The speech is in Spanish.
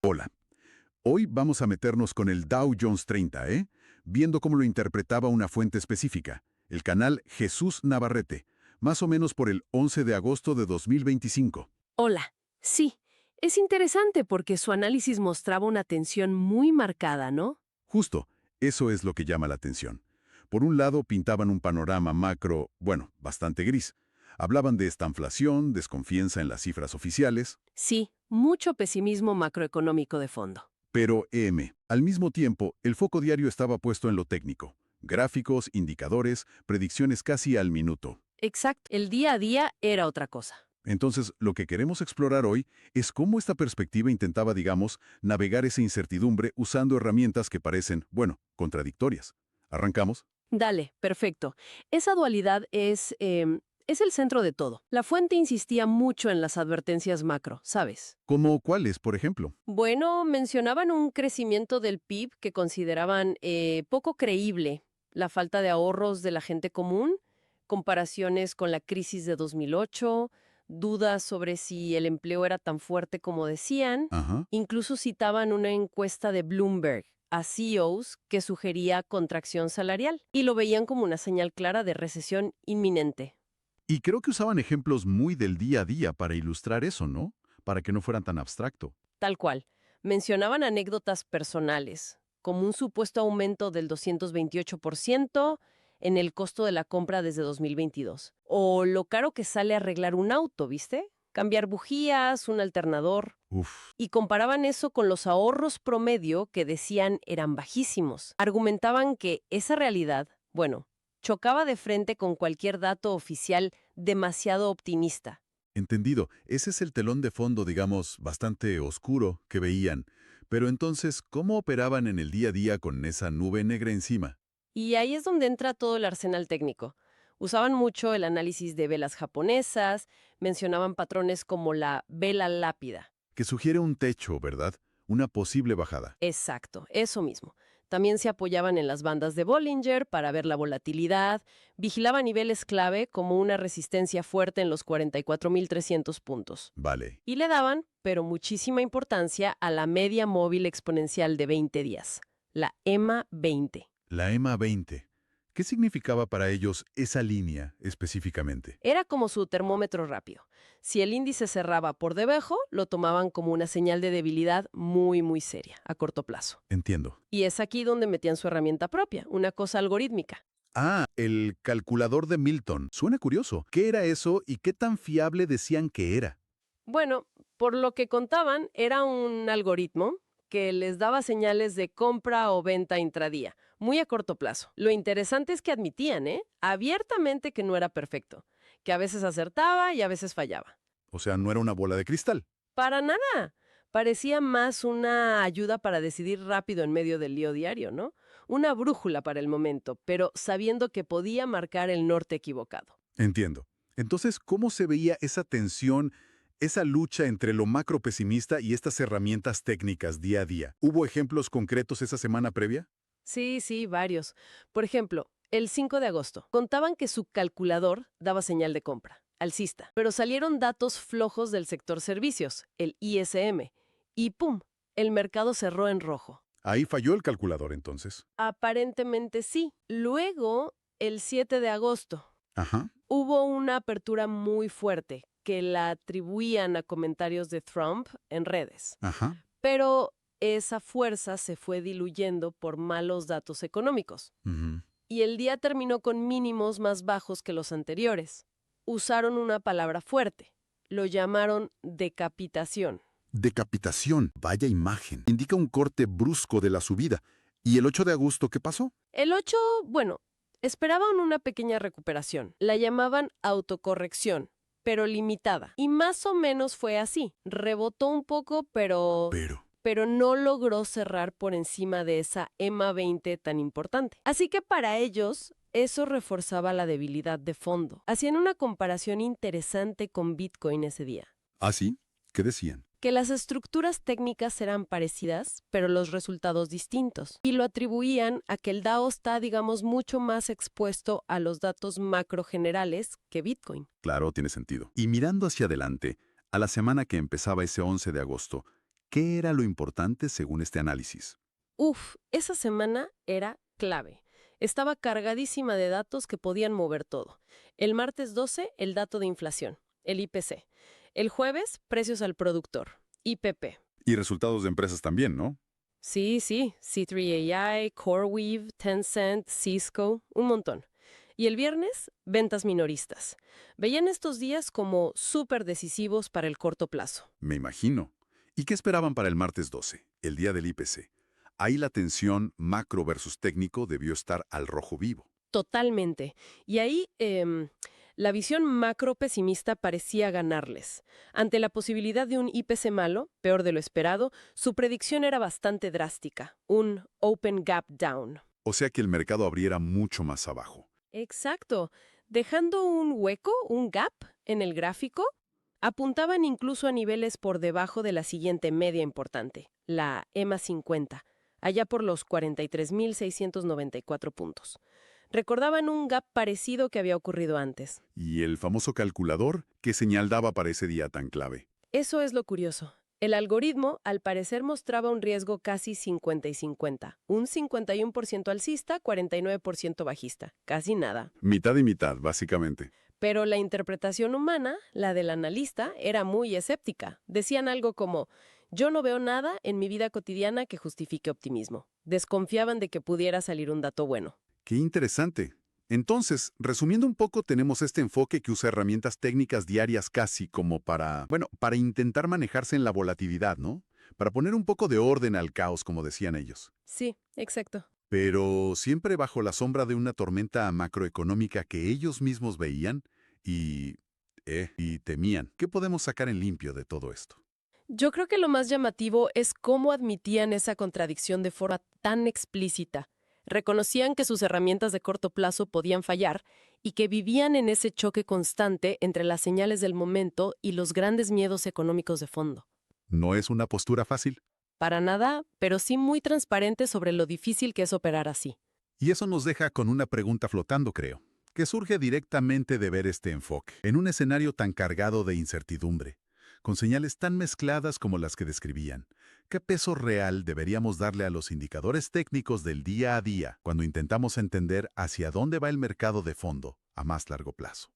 Hola. Hoy vamos a meternos con el Dow Jones 30, viendo cómo lo interpretaba una fuente específica, el canal Jesús Navarrete, más o menos por el 11 de agosto de 2025. Hola. Sí, es interesante porque su análisis mostraba una tensión muy marcada, ¿no? Justo, eso es lo que llama la atención. Por un lado, pintaban un panorama macro, bueno, bastante gris. Hablaban de estanflación, desconfianza en las cifras oficiales, Sí, mucho pesimismo macroeconómico de fondo. pero al mismo tiempo, el foco diario estaba puesto en lo técnico. Gráficos, indicadores, predicciones casi al minuto. Exacto. El día a día era otra cosa. Entonces, lo que queremos explorar hoy es cómo esta perspectiva intentaba, digamos, navegar esa incertidumbre usando herramientas que parecen, bueno, contradictorias. ¿Arrancamos? Dale, perfecto. Esa dualidad es el centro de todo. La fuente insistía mucho en las advertencias macro, ¿sabes? ¿Cómo cuáles, por ejemplo? Bueno, mencionaban un crecimiento del PIB que consideraban poco creíble, la falta de ahorros de la gente común, comparaciones con la crisis de 2008, dudas sobre si el empleo era tan fuerte como decían, Ajá. incluso citaban una encuesta de Bloomberg a CEOs que sugería contracción salarial y lo veían como una señal clara de recesión inminente. Y creo que usaban ejemplos muy del día a día para ilustrar eso, ¿no? Para que no fueran tan abstracto. Tal cual. Mencionaban anécdotas personales, como un supuesto aumento del 228% en el costo de la compra desde 2022. O lo caro que sale arreglar un auto, ¿viste? Cambiar bujías, un alternador. Uf. Y comparaban eso con los ahorros promedio que decían eran bajísimos. Argumentaban que esa realidad, bueno, chocaba de frente con cualquier dato oficial demasiado optimista. Entendido. Ese es el telón de fondo, digamos, bastante oscuro que veían. Pero entonces, ¿cómo operaban en el día a día con esa nube negra encima? Y ahí es donde entra todo el arsenal técnico. Usaban mucho el análisis de velas japonesas, mencionaban patrones como la vela lápida. Que sugiere un techo, ¿verdad? Una posible bajada. Exacto, eso mismo. También se apoyaban en las bandas de Bollinger para ver la volatilidad, vigilaba niveles clave como una resistencia fuerte en los 44.300 puntos. Vale. Y le daban, pero muchísima importancia, a la media móvil exponencial de 20 días, la EMA 20. La EMA 20. ¿Qué significaba para ellos esa línea específicamente? Era como su termómetro rápido. Si el índice cerraba por debajo, lo tomaban como una señal de debilidad muy, muy seria, a corto plazo. Entiendo. Y es aquí donde metían su herramienta propia, una cosa algorítmica. Ah, el calculador de Milton. Suena curioso. ¿Qué era eso y qué tan fiable decían que era? Bueno, por lo que contaban, era un algoritmo que les daba señales de compra o venta intradía, muy a corto plazo. Lo interesante es que admitían, abiertamente que no era perfecto, que a veces acertaba y a veces fallaba. O sea, no era una bola de cristal. Para nada. Parecía más una ayuda para decidir rápido en medio del lío diario, ¿no? Una brújula para el momento, pero sabiendo que podía marcar el norte equivocado. Entiendo. Entonces, ¿cómo se veía esa tensión, esa lucha entre lo macro pesimista y estas herramientas técnicas día a día? ¿Hubo ejemplos concretos esa semana previa? Sí, sí, varios. Por ejemplo, el 5 de agosto, contaban que su calculador daba señal de compra, alcista, pero salieron datos flojos del sector servicios, el ISM, y ¡pum!, el mercado cerró en rojo. Ahí falló el calculador entonces. Aparentemente sí. Luego, el 7 de agosto, Ajá. hubo una apertura muy fuerte que la atribuían a comentarios de Trump en redes. Ajá. Pero esa fuerza se fue diluyendo por malos datos económicos. Ujú. Y el día terminó con mínimos más bajos que los anteriores. Usaron una palabra fuerte. Lo llamaron decapitación. Decapitación, vaya imagen. Indica un corte brusco de la subida. ¿Y el 8 de agosto qué pasó? El 8, bueno, esperaban una pequeña recuperación. La llamaban autocorrección, pero limitada. Y más o menos fue así. Rebotó un poco, pero no logró cerrar por encima de esa EMA 20 tan importante. Así que para ellos, eso reforzaba la debilidad de fondo. Hacían una comparación interesante con Bitcoin ese día. ¿Ah, sí? ¿Qué decían? Que las estructuras técnicas eran parecidas, pero los resultados distintos. Y lo atribuían a que el DAO está, digamos, mucho más expuesto a los datos macro generales que Bitcoin. Claro, tiene sentido. Y mirando hacia adelante, a la semana que empezaba ese 11 de agosto, ¿Qué era lo importante según este análisis? Uf, esa semana era clave. Estaba cargadísima de datos que podían mover todo. El martes 12, el dato de inflación, el IPC. El jueves, precios al productor, IPP. Y resultados de empresas también, ¿no? Sí, sí, C3AI, CoreWeave, Tencent, Cisco, un montón. Y el viernes, ventas minoristas. Veían estos días como súper decisivos para el corto plazo. Me imagino. ¿Y qué esperaban para el martes 12, el día del IPC? Ahí la tensión macro versus técnico debió estar al rojo vivo. Totalmente. Y ahí la visión macro pesimista parecía ganarles. Ante la posibilidad de un IPC malo, peor de lo esperado, su predicción era bastante drástica, un open gap down. O sea que el mercado abriera mucho más abajo. Exacto. Dejando un hueco, un gap, en el gráfico, apuntaban incluso a niveles por debajo de la siguiente media importante, la EMA 50, allá por los 43.694 puntos. Recordaban un gap parecido que había ocurrido antes. ¿Y el famoso calculador qué señal daba para ese día tan clave? Eso es lo curioso. El algoritmo, al parecer, mostraba un riesgo casi 50 y 50. Un 51% alcista, 49% bajista. Casi nada. Mitad y mitad, básicamente. Pero la interpretación humana, la del analista, era muy escéptica. Decían algo como, yo no veo nada en mi vida cotidiana que justifique optimismo. Desconfiaban de que pudiera salir un dato bueno. ¡Qué interesante! Entonces, resumiendo un poco, tenemos este enfoque que usa herramientas técnicas diarias casi como para intentar manejarse en la volatilidad, ¿no? Para poner un poco de orden al caos, como decían ellos. Sí, exacto. Pero siempre bajo la sombra de una tormenta macroeconómica que ellos mismos veían y temían. ¿Qué podemos sacar en limpio de todo esto? Yo creo que lo más llamativo es cómo admitían esa contradicción de forma tan explícita. Reconocían que sus herramientas de corto plazo podían fallar y que vivían en ese choque constante entre las señales del momento y los grandes miedos económicos de fondo. No es una postura fácil. Para nada, pero sí muy transparente sobre lo difícil que es operar así. Y eso nos deja con una pregunta flotando, creo, que surge directamente de ver este enfoque, en un escenario tan cargado de incertidumbre, con señales tan mezcladas como las que describían. ¿Qué peso real deberíamos darle a los indicadores técnicos del día a día cuando intentamos entender hacia dónde va el mercado de fondo a más largo plazo?